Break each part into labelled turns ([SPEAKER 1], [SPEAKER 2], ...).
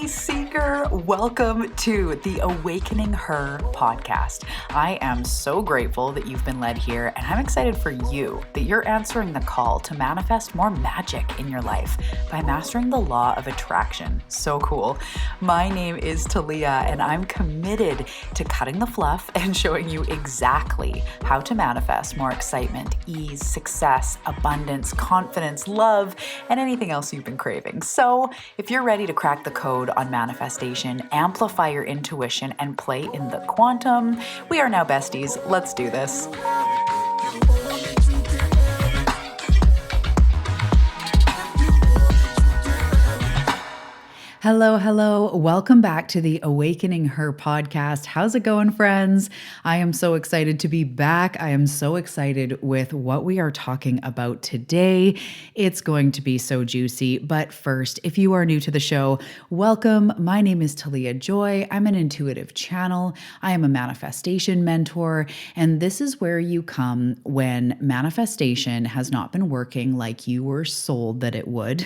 [SPEAKER 1] Peace Seeker. Welcome to the Awakening Her podcast. I am so grateful that you've been led here, and I'm excited for you that you're answering the call to manifest more magic in your life by mastering the law of attraction. So cool. My name is Talia, and I'm committed to cutting the fluff and showing you exactly how to manifest more excitement, ease, success, abundance, confidence, love, and anything else you've been craving. So if you're ready to crack the code on manifestation, amplify your intuition, and play in the quantum, we are now besties. Let's do this. Hello. Welcome back to the Awakening Her podcast. How's it going, friends? I am so excited to be back. I am so excited with what we are talking about today. It's going to be so juicy. But first, if you are new to the show, welcome. My name is Talia Joy. I'm an intuitive channel. I am a manifestation mentor. And this is where you come when manifestation has not been working like you were sold that it would.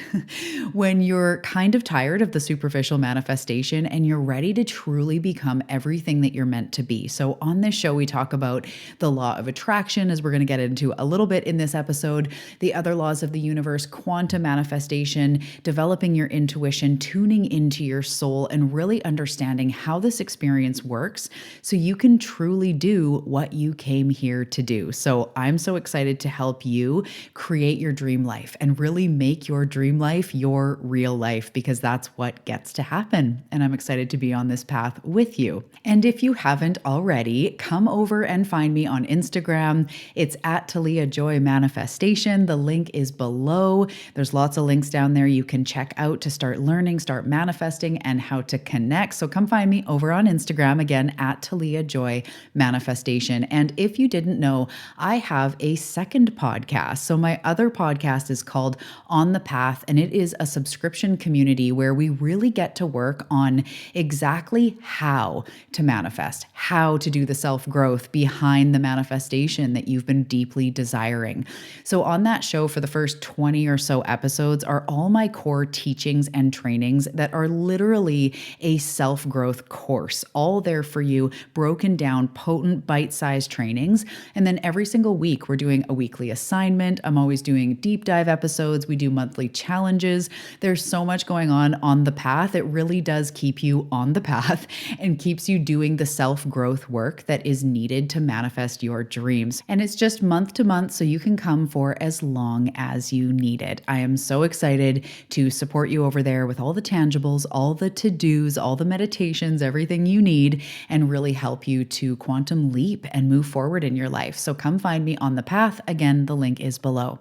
[SPEAKER 1] When you're kind of tired of the superficial manifestation and you're ready to truly become everything that you're meant to be. So on this show, we talk about the law of attraction, as we're going to get into a little bit in this episode, the other laws of the universe, quantum manifestation, developing your intuition, tuning into your soul, and really understanding how this experience works so you can truly do what you came here to do. So I'm so excited to help you create your dream life and really make your dream life your real life, because that's what gets to happen. And I'm excited to be on this path with you. And if you haven't already, come over and find me on Instagram. It's at Talia Joy Manifestation. The link is below. There's lots of links down there you can check out to start learning, start manifesting, and how to connect. So come find me over on Instagram, again, at Talia Joy Manifestation. And if you didn't know, I have a second podcast. So my other podcast is called On the Path, and it is a subscription community where we really get to work on exactly how to manifest, how to do the self-growth behind the manifestation that you've been deeply desiring. So on that show, for the first 20 or so episodes, are all my core teachings and trainings that are literally a self-growth course, all there for you, broken down, potent, bite-sized trainings. And then every single week, we're doing a weekly assignment. I'm always doing deep dive episodes. We do monthly challenges. There's so much going on the path. It really does keep you on the path and keeps you doing the self-growth work that is needed to manifest your dreams. And it's just month to month, so you can come for as long as you need it. I am so excited to support you over there with all the tangibles, all the to-dos, all the meditations, everything you need, and really help you to quantum leap and move forward in your life. So come find me on the path. Again, the link is below.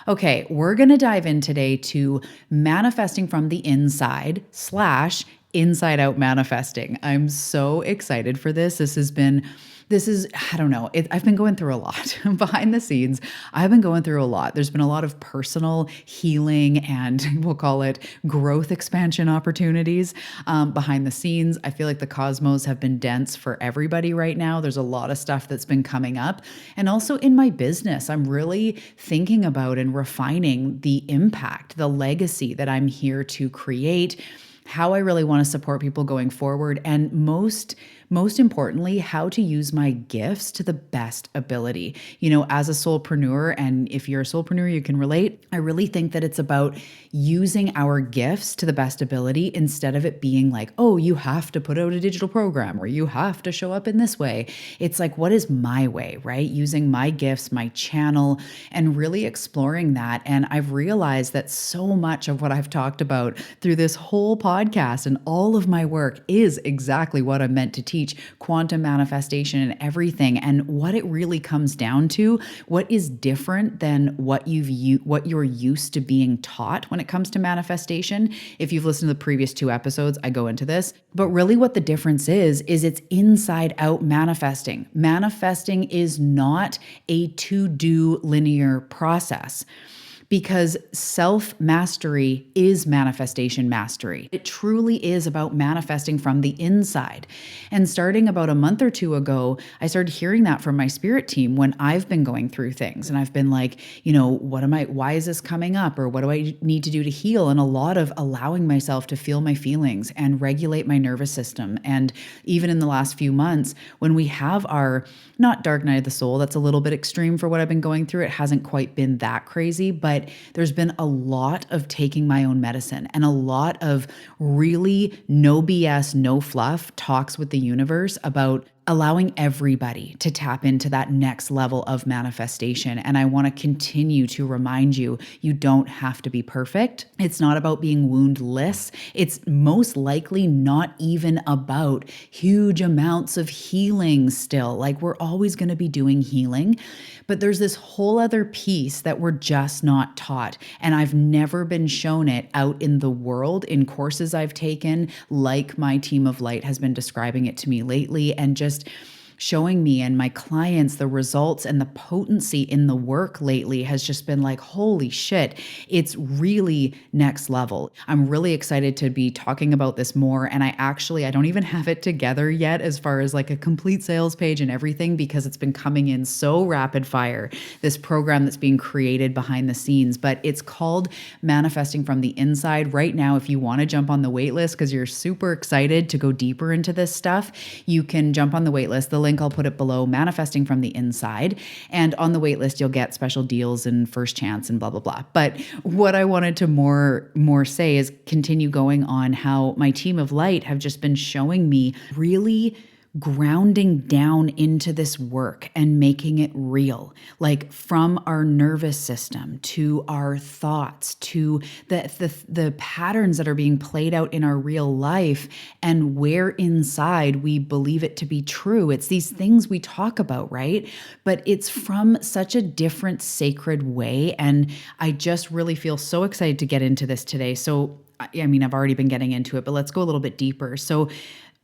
[SPEAKER 1] Okay, we're going to dive in today to manifesting from the inside / inside out manifesting. I'm so excited for this. I don't know. I've been going through a lot behind the scenes. I've been going through a lot. There's been a lot of personal healing and we'll call it growth expansion opportunities behind the scenes. I feel like the cosmos have been dense for everybody right now. There's a lot of stuff that's been coming up. And also in my business, I'm really thinking about and refining the impact, the legacy that I'm here to create, how I really want to support people going forward, and most importantly, how to use my gifts to the best ability. You know, as a soulpreneur, and if you're a soulpreneur, you can relate. I really think that it's about using our gifts to the best ability instead of it being like, oh, you have to put out a digital program or you have to show up in this way. It's like, what is my way, right? Using my gifts, my channel, and really exploring that. And I've realized that so much of what I've talked about through this whole podcast and all of my work is exactly what I'm meant to teach. Quantum manifestation and everything, and what it really comes down to, what is different than what you're used to being taught when it comes to manifestation. If you've listened to the previous 2 episodes, I go into this, but really what the difference is it's inside out manifesting. Manifesting is not a to-do linear process. because self-mastery is manifestation mastery. It truly is about manifesting from the inside. And starting about a month or two ago, I started hearing that from my spirit team when I've been going through things. And I've been like, why is this coming up? Or what do I need to do to heal? And a lot of allowing myself to feel my feelings and regulate my nervous system. And even in the last few months, when we have our, not dark night of the soul, that's a little bit extreme for what I've been going through. It hasn't quite been that crazy, but there's been a lot of taking my own medicine and a lot of really no BS, no fluff talks with the universe about allowing everybody to tap into that next level of manifestation. And I want to continue to remind you, you don't have to be perfect. It's not about being woundless. It's most likely not even about huge amounts of healing still. Like, we're always going to be doing healing, but there's this whole other piece that we're just not taught. And I've never been shown it out in the world in courses I've taken, like my team of light has been describing it to me lately, and just showing me and my clients the results and the potency in the work lately has just been like, holy shit, it's really next level. I'm really excited to be talking about this more. And I don't even have it together yet as far as like a complete sales page and everything, because it's been coming in so rapid fire, this program that's being created behind the scenes. But it's called Manifesting from the Inside. Right now, if you want to jump on the wait list because you're super excited to go deeper into this stuff, you can jump on the wait list. The link, I'll put it below, Manifesting from the Inside. And on the wait list, you'll get special deals and first chance and blah, blah, blah. But what I wanted to more say is continue going on how my team of light have just been showing me really grounding down into this work and making it real, like from our nervous system to our thoughts to the patterns that are being played out in our real life and where inside we believe it to be true. It's these things we talk about, right? But it's from such a different sacred way. And I just really feel so excited to get into this today. So, I mean, I've already been getting into it, but let's go a little bit deeper. So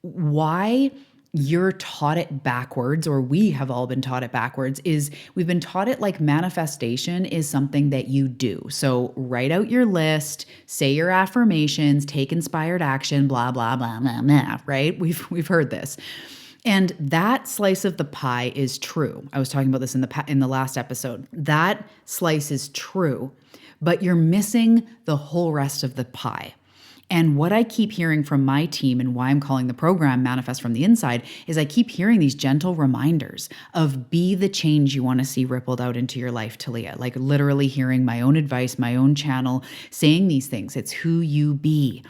[SPEAKER 1] why you're taught it backwards, or we have all been taught it backwards, is we've been taught it like manifestation is something that you do. So write out your list, say your affirmations, take inspired action, blah, blah, blah, blah, blah, right? We've heard this. And that slice of the pie is true. I was talking about this in the last episode. That slice is true, but you're missing the whole rest of the pie. And what I keep hearing from my team, and why I'm calling the program Manifest from the Inside, is I keep hearing these gentle reminders of be the change you want to see rippled out into your life, Talia. Like literally hearing my own advice, my own channel, saying these things. It's who you be.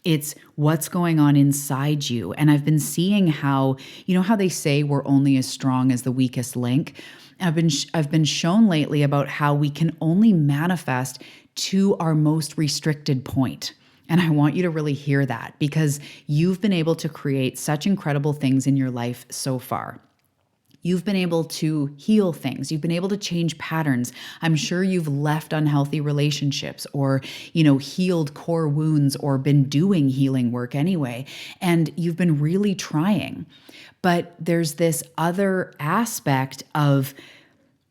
[SPEAKER 1] It's what's going on inside you. And I've been seeing how, you know how they say we're only as strong as the weakest link? I've been shown lately about how we can only manifest to our most restricted point. And I want you to really hear that, because you've been able to create such incredible things in your life so far. You've been able to heal things. You've been able to change patterns. I'm sure you've left unhealthy relationships or, healed core wounds or been doing healing work anyway. And you've been really trying. But there's this other aspect of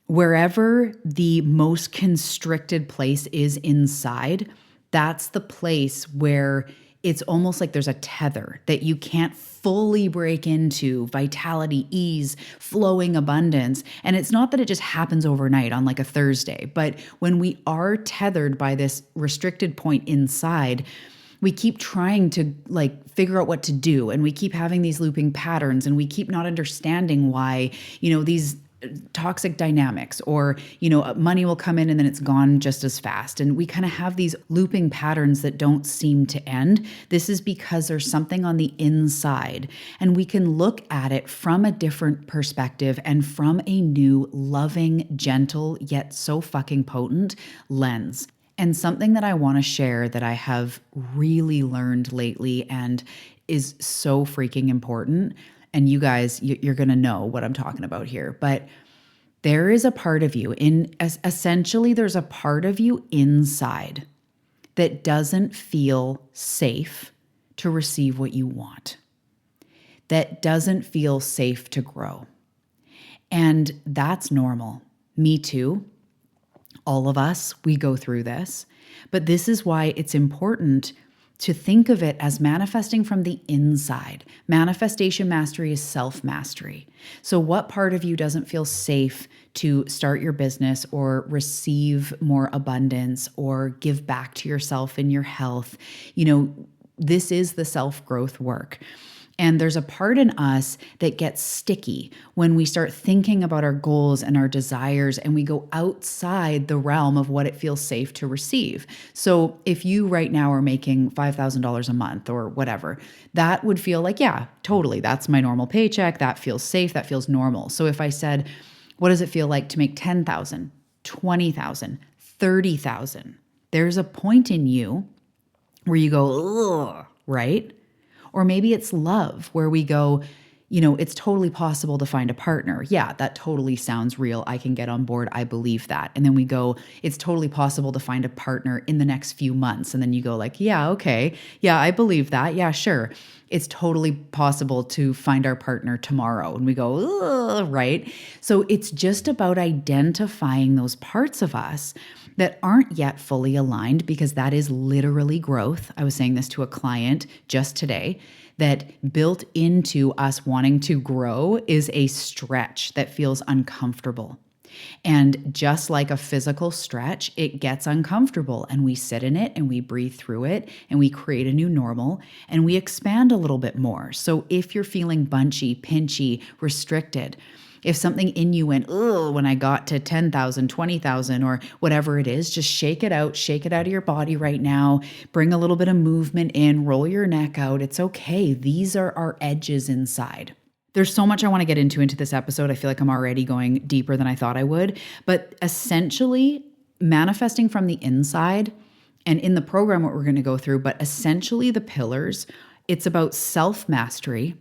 [SPEAKER 1] wherever the most constricted place is inside, that's the place where it's almost like there's a tether that you can't fully break into: vitality, ease, flowing abundance. And it's not that it just happens overnight on like a Thursday, but when we are tethered by this restricted point inside, we keep trying to figure out what to do. And we keep having these looping patterns, and we keep not understanding why, these toxic dynamics, or money will come in and then it's gone just as fast, and we kind of have these looping patterns that don't seem to end. This is because there's something on the inside, and we can look at it from a different perspective and from a new, loving, gentle, yet so fucking potent lens. And something that I want to share that I have really learned lately and is so freaking important. And you guys, you're going to know what I'm talking about here. But there is a part of you essentially there's a part of you inside that doesn't feel safe to receive what you want, that doesn't feel safe to grow. And that's normal. Me too. All of us, we go through this. But this is why it's important to think of it as manifesting from the inside. Manifestation mastery is self-mastery. So what part of you doesn't feel safe to start your business or receive more abundance or give back to yourself in your health? This is the self-growth work. And there's a part in us that gets sticky when we start thinking about our goals and our desires and we go outside the realm of what it feels safe to receive. So if you right now are making $5,000 a month or whatever, that would feel like, yeah, totally, that's my normal paycheck. That feels safe. That feels normal. So if I said, what does it feel like to make 10,000, 20,000, 30,000? There's a point in you where you go, ugh, right? Or maybe it's love, where we go, it's totally possible to find a partner. Yeah, that totally sounds real. I can get on board. I believe that. And then we go, it's totally possible to find a partner in the next few months. And then you go like, yeah, okay. Yeah, I believe that. Yeah, sure. It's totally possible to find our partner tomorrow. And we go, ugh, right? So it's just about identifying those parts of us that aren't yet fully aligned, because that is literally growth. I was saying this to a client just today, that built into us wanting to grow is a stretch that feels uncomfortable. And just like a physical stretch, it gets uncomfortable, and we sit in it and we breathe through it and we create a new normal and we expand a little bit more. So if you're feeling bunchy, pinchy, restricted, if something in you went, ugh, when I got to 10,000, 20,000, or whatever it is, just shake it out of your body right now. Bring a little bit of movement in, roll your neck out. It's okay. These are our edges inside. There's so much I want to get into this episode. I feel like I'm already going deeper than I thought I would. But essentially, manifesting from the inside, and in the program, what we're going to go through, but essentially the pillars, it's about self-mastery.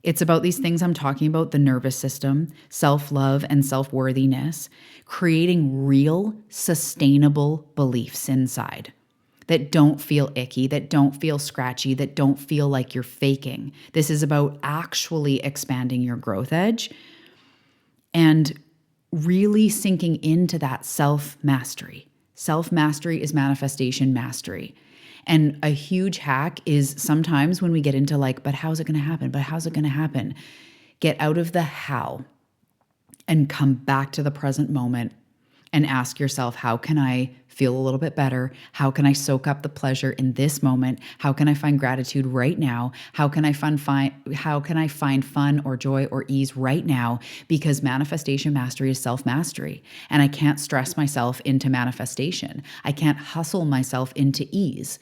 [SPEAKER 1] It's about these things I'm talking about, the nervous system, self-love and self-worthiness, creating real, sustainable beliefs inside that don't feel icky, that don't feel scratchy, that don't feel like you're faking. This is about actually expanding your growth edge and really sinking into that self-mastery. Self-mastery is manifestation mastery. And a huge hack is sometimes when we get into like, but how's it going to happen? But how's it going to happen? Get out of the how and come back to the present moment and ask yourself, how can I feel a little bit better? How can I soak up the pleasure in this moment? How can I find gratitude right now? How can I find fun or joy or ease right now? Because manifestation mastery is self-mastery. And I can't stress myself into manifestation. I can't hustle myself into ease.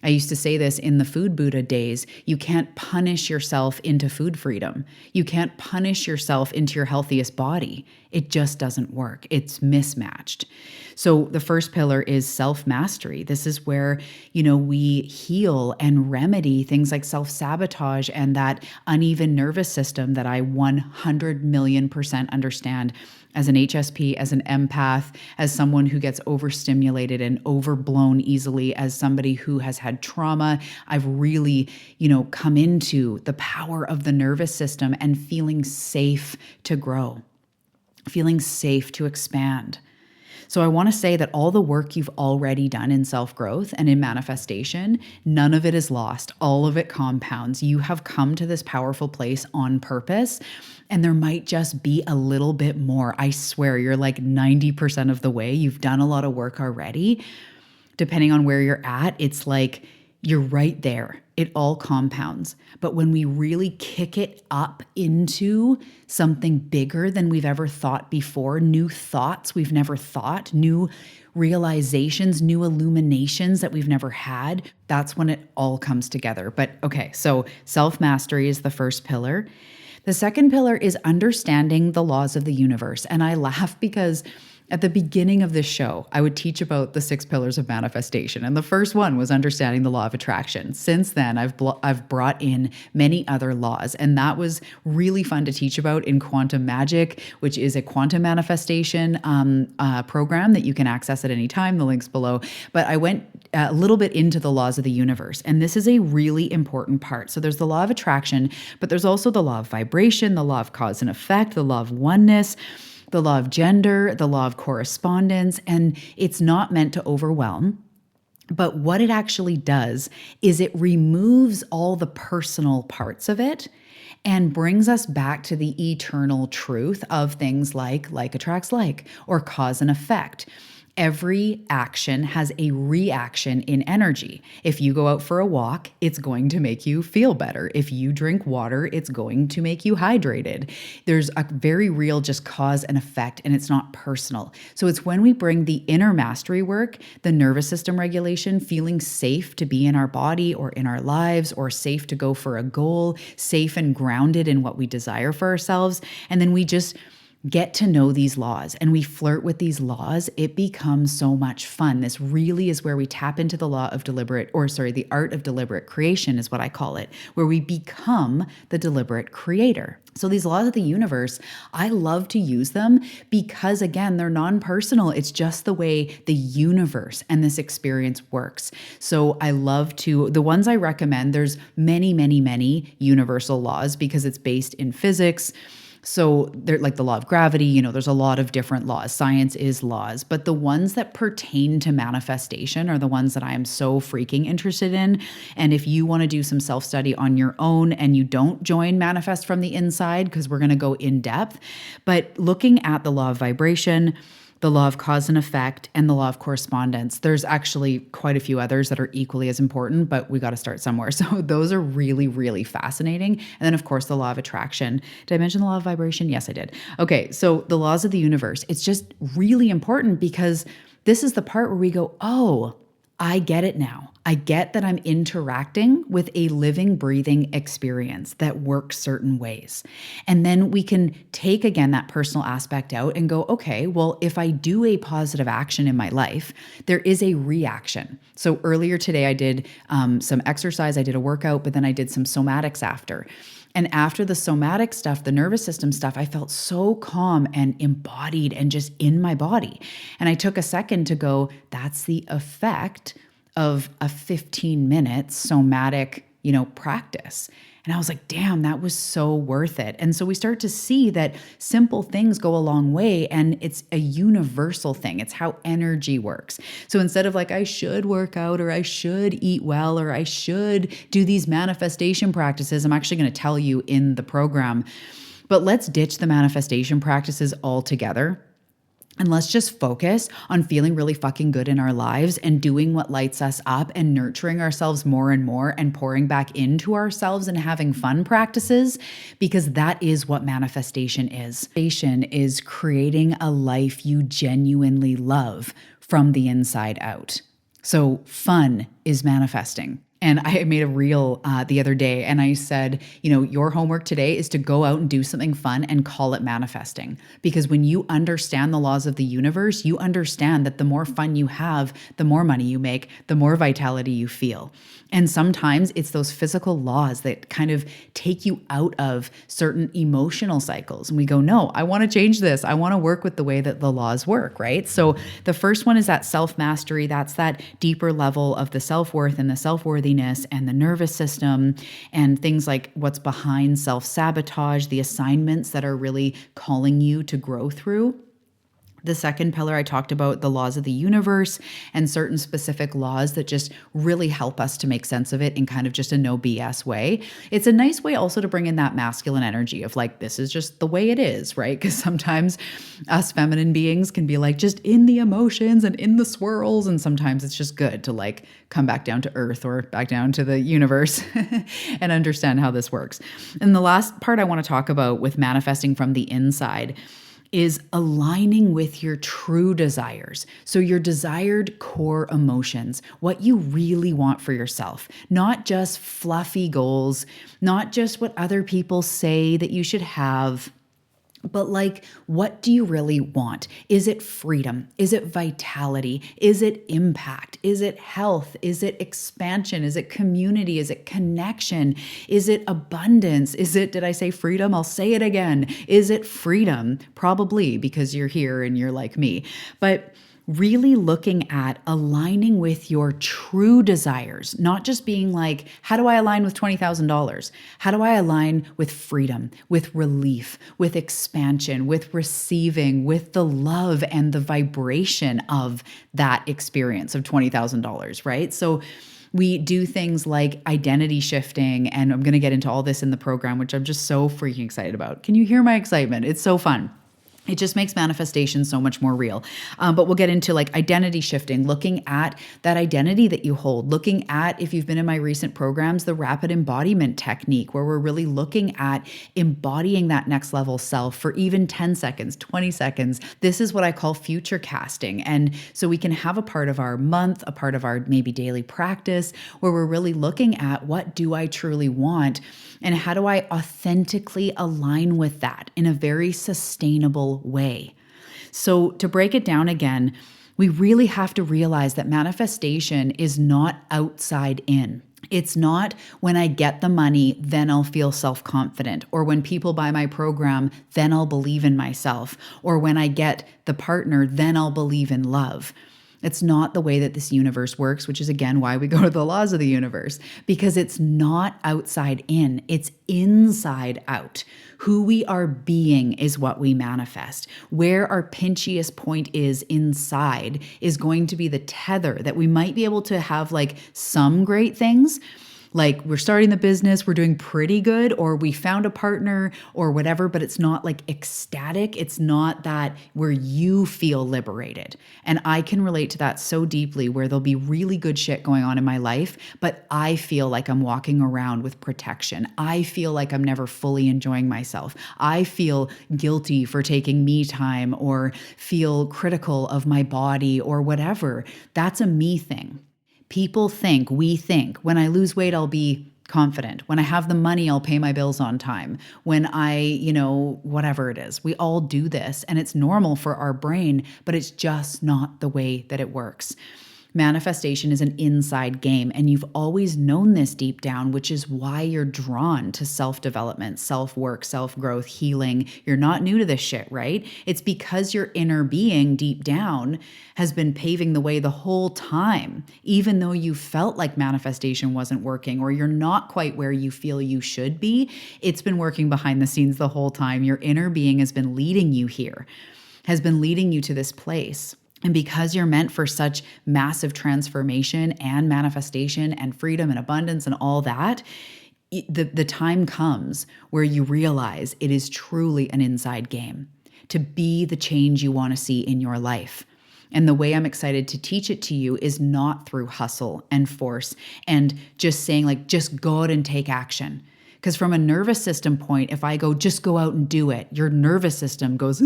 [SPEAKER 1] I used to say this in the food Buddha days. You can't punish yourself into food freedom. You can't punish yourself into your healthiest body. It just doesn't work. It's mismatched. So the first pillar is self-mastery. This is where, we heal and remedy things like self-sabotage and that uneven nervous system that I 100,000,000% understand as an HSP, as an empath, as someone who gets overstimulated and overblown easily, as somebody who has had trauma. I've really, come into the power of the nervous system and feeling safe to grow, feeling safe to expand. So I want to say that all the work you've already done in self-growth and in manifestation, none of it is lost. All of it compounds. You have come to this powerful place on purpose, and there might just be a little bit more. I swear you're like 90% of the way. You've done a lot of work already. Depending on where you're at, it's like you're right there. It all compounds. But when we really kick it up into something bigger than we've ever thought before, new thoughts we've never thought, new realizations, new illuminations that we've never had, that's when it all comes together. But okay, so self-mastery is the first pillar. The second pillar is understanding the laws of the universe. And I laugh because at the beginning of this show, I would teach about the 6 pillars of manifestation. And the first one was understanding the law of attraction. Since then, I've brought in many other laws. And that was really fun to teach about in Quantum Magic, which is a quantum manifestation program that you can access at any time. The link's below. But I went a little bit into the laws of the universe. And this is a really important part. So there's the law of attraction, but there's also the law of vibration, the law of cause and effect, the law of oneness. the law of gender, the law of correspondence, and it's not meant to overwhelm. But what it actually does is it removes all the personal parts of it and brings us back to the eternal truth of things like attracts like, or cause and effect. Every action has a reaction in energy. If you go out for a walk, it's going to make you feel better. If you drink water, it's going to make you hydrated. There's a very real just cause and effect, and it's not personal. So it's when we bring the inner mastery work, the nervous system regulation, feeling safe to be in our body or in our lives, or safe to go for a goal, safe and grounded in what we desire for ourselves. And then we just get to know these laws and we flirt with these laws, it becomes so much fun. This really is where we tap into the the art of deliberate creation is what I call it, where we become the deliberate creator. So these laws of the universe, I love to use them because, again, they're non-personal. It's just the way the universe and this experience works. So I love the ones I recommend, there's many, many, many universal laws because it's based in physics. So they're like the law of gravity, there's a lot of different laws. Science is laws, but the ones that pertain to manifestation are the ones that I am so freaking interested in. And if you want to do some self-study on your own and you don't join Manifest from the Inside, because we're going to go in depth, but looking at the law of vibration, the law of cause and effect, and the law of correspondence. There's actually quite a few others that are equally as important, but we got to start somewhere. So those are really, really fascinating. And then, of course, the law of attraction. Did I mention the law of vibration? Yes, I did. Okay, so the laws of the universe. It's just really important because this is the part where we go, oh, I get it now. I get that I'm interacting with a living, breathing experience that works certain ways. And then we can take again that personal aspect out and go, okay, well, if I do a positive action in my life, there is a reaction. So earlier today, I did some exercise, I did a workout, but then I did some somatics after. And after the somatic stuff, the nervous system stuff, I felt so calm and embodied and just in my body. And I took a second to go, that's the effect of a 15-minute somatic, practice. And I was like, damn, that was so worth it. And so we start to see that simple things go a long way, and it's a universal thing. It's how energy works. So instead of like, I should work out, or I should eat well, or I should do these manifestation practices, I'm actually going to tell you in the program, but let's ditch the manifestation practices altogether. And let's just focus on feeling really fucking good in our lives and doing what lights us up and nurturing ourselves more and more and pouring back into ourselves and having fun practices, because that is what manifestation is. Manifestation is creating a life you genuinely love from the inside out. So fun is manifesting. And I made a reel the other day and I said, your homework today is to go out and do something fun and call it manifesting. Because when you understand the laws of the universe, you understand that the more fun you have, the more money you make, the more vitality you feel. And sometimes it's those physical laws that kind of take you out of certain emotional cycles. And we go, no, I want to change this. I want to work with the way that the laws work, right? So the first one is that self-mastery. That's that deeper level of the self-worth and the self-worthiness and the nervous system and things like what's behind self-sabotage, the assignments that are really calling you to grow through. The second pillar, I talked about the laws of the universe and certain specific laws that just really help us to make sense of it in kind of just a no BS way. It's a nice way also to bring in that masculine energy of like, this is just the way it is, right? Because sometimes us feminine beings can be like just in the emotions and in the swirls. And sometimes it's just good to like come back down to earth or back down to the universe and understand how this works. And the last part I want to talk about with manifesting from the inside is aligning with your true desires. So your desired core emotions, what you really want for yourself, not just fluffy goals, not just what other people say that you should have, but like, what do you really want? Is it freedom? Is it vitality? Is it impact? Is it health? Is it expansion? Is it community? Is it connection? Is it abundance? Did I say freedom? I'll say it again. Is it freedom? Probably, because you're here and you're like me. But really looking at aligning with your true desires, not just being like, how do I align with $20,000? How do I align with freedom, with relief, with expansion, with receiving, with the love and the vibration of that experience of $20,000, right? So we do things like identity shifting, and I'm going to get into all this in the program, which I'm just so freaking excited about. Can you hear my excitement? It's so fun. It just makes manifestation so much more real. But we'll get into like identity shifting, looking at that identity that you hold, looking at, if you've been in my recent programs, the rapid embodiment technique, where we're really looking at embodying that next level self for even 10 seconds, 20 seconds. This is what I call future casting. And so we can have a part of our month, a part of our maybe daily practice, where we're really looking at, what do I truly want? And how do I authentically align with that in a very sustainable way? So to break it down again, we really have to realize that manifestation is not outside in. It's not when I get the money, then I'll feel self-confident, or when people buy my program, then I'll believe in myself, or when I get the partner, then I'll believe in love. It's not the way that this universe works, which is again why we go to the laws of the universe, because it's not outside in, it's inside out. Who we are being is what we manifest. Where our pinchiest point is inside is going to be the tether that we might be able to have like some great things. Like we're starting the business, we're doing pretty good, or we found a partner or whatever, but it's not like ecstatic. It's not that where you feel liberated. And I can relate to that so deeply, where there'll be really good shit going on in my life, but I feel like I'm walking around with protection. I feel like I'm never fully enjoying myself. I feel guilty for taking me time, or feel critical of my body or whatever. That's a me thing. People think, we think, when I lose weight, I'll be confident. When I have the money, I'll pay my bills on time. When I, whatever it is, we all do this, and it's normal for our brain, but it's just not the way that it works. Manifestation is an inside game, and you've always known this deep down, which is why you're drawn to self-development, self-work, self-growth, healing. You're not new to this shit, right? It's because your inner being deep down has been paving the way the whole time, even though you felt like manifestation wasn't working, or you're not quite where you feel you should be. It's been working behind the scenes the whole time. Your inner being has been leading you here, has been leading you to this place. And because you're meant for such massive transformation and manifestation and freedom and abundance and all that, the time comes where you realize it is truly an inside game to be the change you want to see in your life. And the way I'm excited to teach it to you is not through hustle and force and just saying like, just go out and take action. Because from a nervous system point, if I go, just go out and do it, your nervous system goes,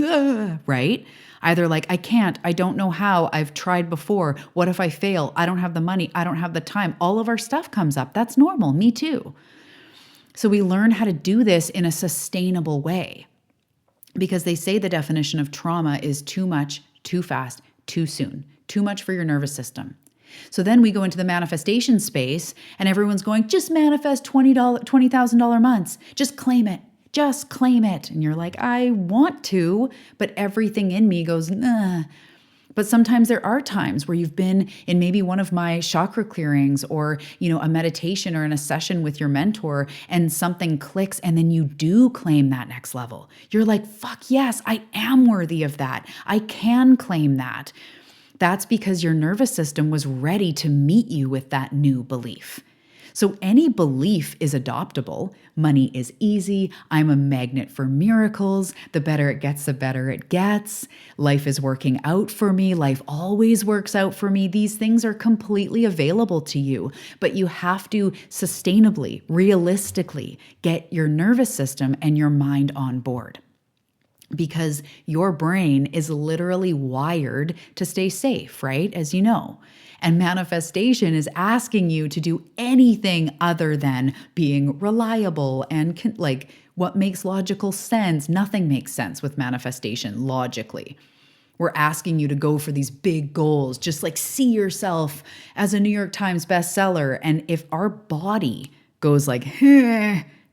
[SPEAKER 1] right? Either like, I can't, I don't know how, I've tried before. What if I fail? I don't have the money. I don't have the time. All of our stuff comes up. That's normal. Me too. So we learn how to do this in a sustainable way, because they say the definition of trauma is too much, too fast, too soon, too much for your nervous system. So then we go into the manifestation space, and everyone's going, just manifest $20,000 months. Just claim it. Just claim it. And you're like, I want to, but everything in me goes, nah. But sometimes there are times where you've been in maybe one of my chakra clearings, or, a meditation, or in a session with your mentor, and something clicks, and then you do claim that next level. You're like, fuck yes, I am worthy of that. I can claim that. That's because your nervous system was ready to meet you with that new belief. So any belief is adoptable. Money is easy. I'm a magnet for miracles. The better it gets, the better it gets. Life is working out for me. Life always works out for me. These things are completely available to you, but you have to sustainably, realistically get your nervous system and your mind on board. Because your brain is literally wired to stay safe, right? As you know. And manifestation is asking you to do anything other than being reliable and like what makes logical sense. Nothing makes sense with manifestation logically. We're asking you to go for these big goals, just like see yourself as a New York Times bestseller. And if our body goes like,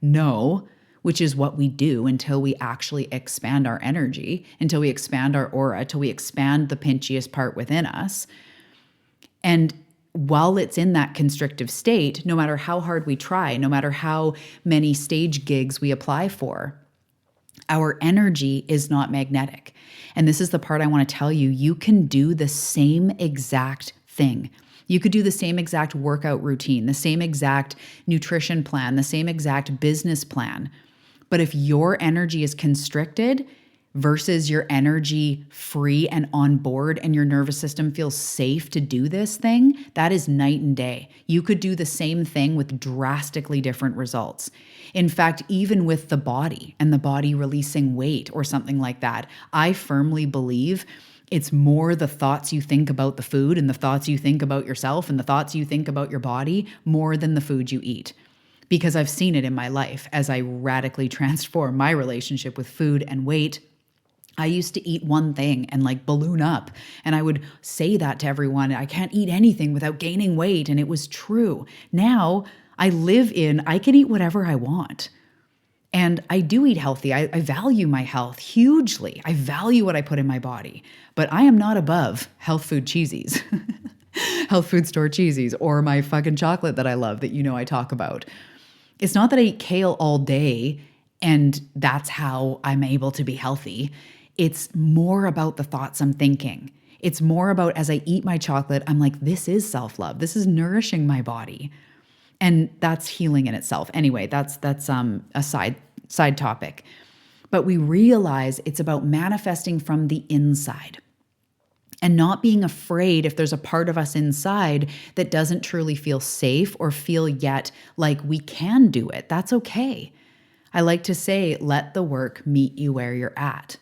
[SPEAKER 1] no, which is what we do until we actually expand our energy, until we expand our aura, until we expand the pinchiest part within us. And while it's in that constrictive state, no matter how hard we try, no matter how many stage gigs we apply for, our energy is not magnetic. And this is the part I want to tell you. You can do the same exact thing. You could do the same exact workout routine, the same exact nutrition plan, the same exact business plan. But if your energy is constricted versus your energy free and on board, and your nervous system feels safe to do this thing, that is night and day. You could do the same thing with drastically different results. In fact, even with the body and the body releasing weight or something like that, I firmly believe it's more the thoughts you think about the food and the thoughts you think about yourself and the thoughts you think about your body more than the food you eat. Because I've seen it in my life as I radically transform my relationship with food and weight. I used to eat one thing and like balloon up. And I would say that to everyone. I can't eat anything without gaining weight. And it was true. Now I can eat whatever I want. And I do eat healthy. I value my health hugely. I value what I put in my body. But I am not above health food cheesies, health food store cheesies, or my fucking chocolate that I love that I talk about. It's not that I eat kale all day and that's how I'm able to be healthy. It's more about the thoughts I'm thinking. It's more about, as I eat my chocolate, I'm like, this is self-love. This is nourishing my body. And that's healing in itself. Anyway, that's a side topic. But we realize it's about manifesting from the inside and not being afraid if there's a part of us inside that doesn't truly feel safe or feel yet like we can do it. That's okay. I like to say, let the work meet you where you're at.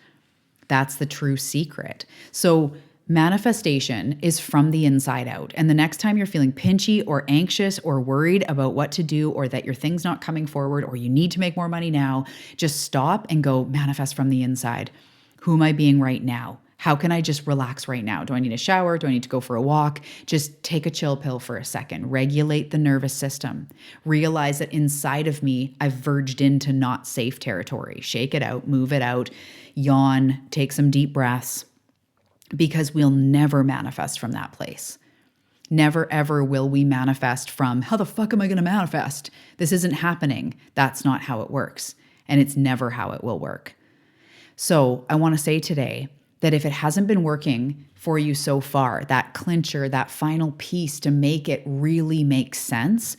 [SPEAKER 1] That's the true secret. So manifestation is from the inside out. And the next time you're feeling pinchy or anxious or worried about what to do, or that your thing's not coming forward, or you need to make more money now, just stop and go manifest from the inside. Who am I being right now? How can I just relax right now? Do I need a shower? Do I need to go for a walk? Just take a chill pill for a second. Regulate the nervous system. Realize that inside of me, I've verged into not safe territory. Shake it out, move it out, yawn, take some deep breaths, because we'll never manifest from that place. Never, ever will we manifest from, how the fuck am I going to manifest? This isn't happening. That's not how it works. And it's never how it will work. So I want to say today that if it hasn't been working for you so far, that clincher, that final piece to make it really make sense,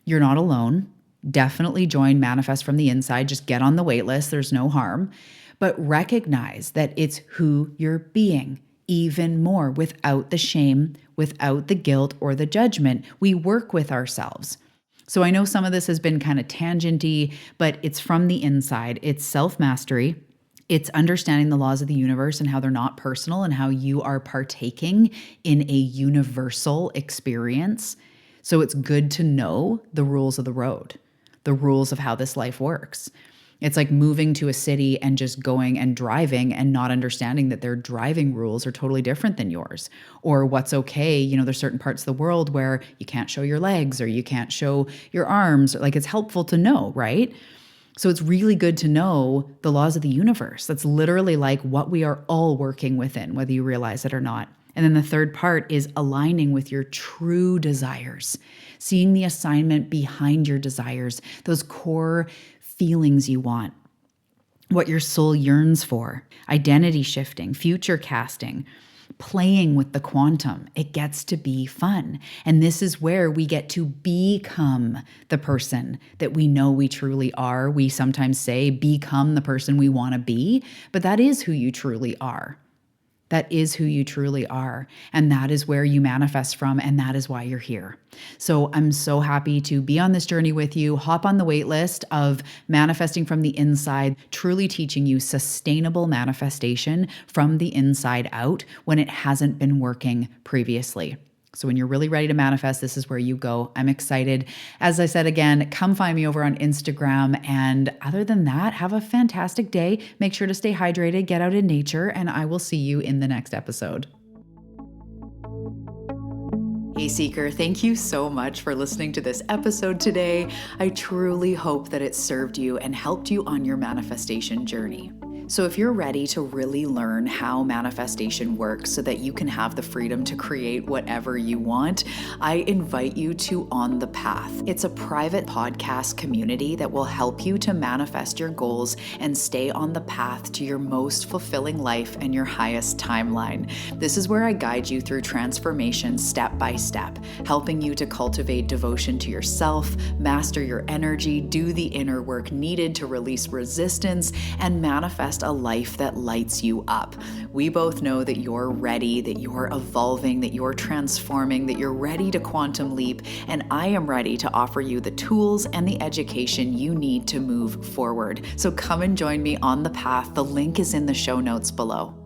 [SPEAKER 1] you're not alone. Definitely join Manifest from the Inside. Just get on the wait list. There's no harm. But recognize that it's who you're being even more, without the shame, without the guilt or the judgment. We work with ourselves. So I know some of this has been kind of tangenty, but it's from the inside. It's self-mastery. It's understanding the laws of the universe and how they're not personal, and how you are partaking in a universal experience. So it's good to know the rules of the road, the rules of how this life works. It's like moving to a city and just going and driving and not understanding that their driving rules are totally different than yours, or what's okay. There's certain parts of the world where you can't show your legs or you can't show your arms. Like, it's helpful to know, right? So it's really good to know the laws of the universe. That's literally like what we are all working within, whether you realize it or not. And then the third part is aligning with your true desires, seeing the assignment behind your desires, those core feelings you want, what your soul yearns for, identity shifting, future casting, playing with the quantum. It gets to be fun. And this is where we get to become the person that we know we truly are. We sometimes say become the person we want to be, but that is who you truly are. That is who you truly are. And that is where you manifest from. And that is why you're here. So I'm so happy to be on this journey with you. Hop on the wait list of Manifesting from the Inside, truly teaching you sustainable manifestation from the inside out when it hasn't been working previously. So when you're really ready to manifest, this is where you go. I'm excited. As I said again, come find me over on Instagram. And other than that, have a fantastic day. Make sure to stay hydrated, get out in nature, and I will see you in the next episode. Hey Seeker, thank you so much for listening to this episode today. I truly hope that it served you and helped you on your manifestation journey. So if you're ready to really learn how manifestation works so that you can have the freedom to create whatever you want, I invite you to On the Path. It's a private podcast community that will help you to manifest your goals and stay on the path to your most fulfilling life and your highest timeline. This is where I guide you through transformation step by step, helping you to cultivate devotion to yourself, master your energy, do the inner work needed to release resistance, and manifest a life that lights you up. We both know that you're ready, that you're evolving, that you're transforming, that you're ready to quantum leap, and I am ready to offer you the tools and the education you need to move forward. So come and join me on the path. The link is in the show notes below.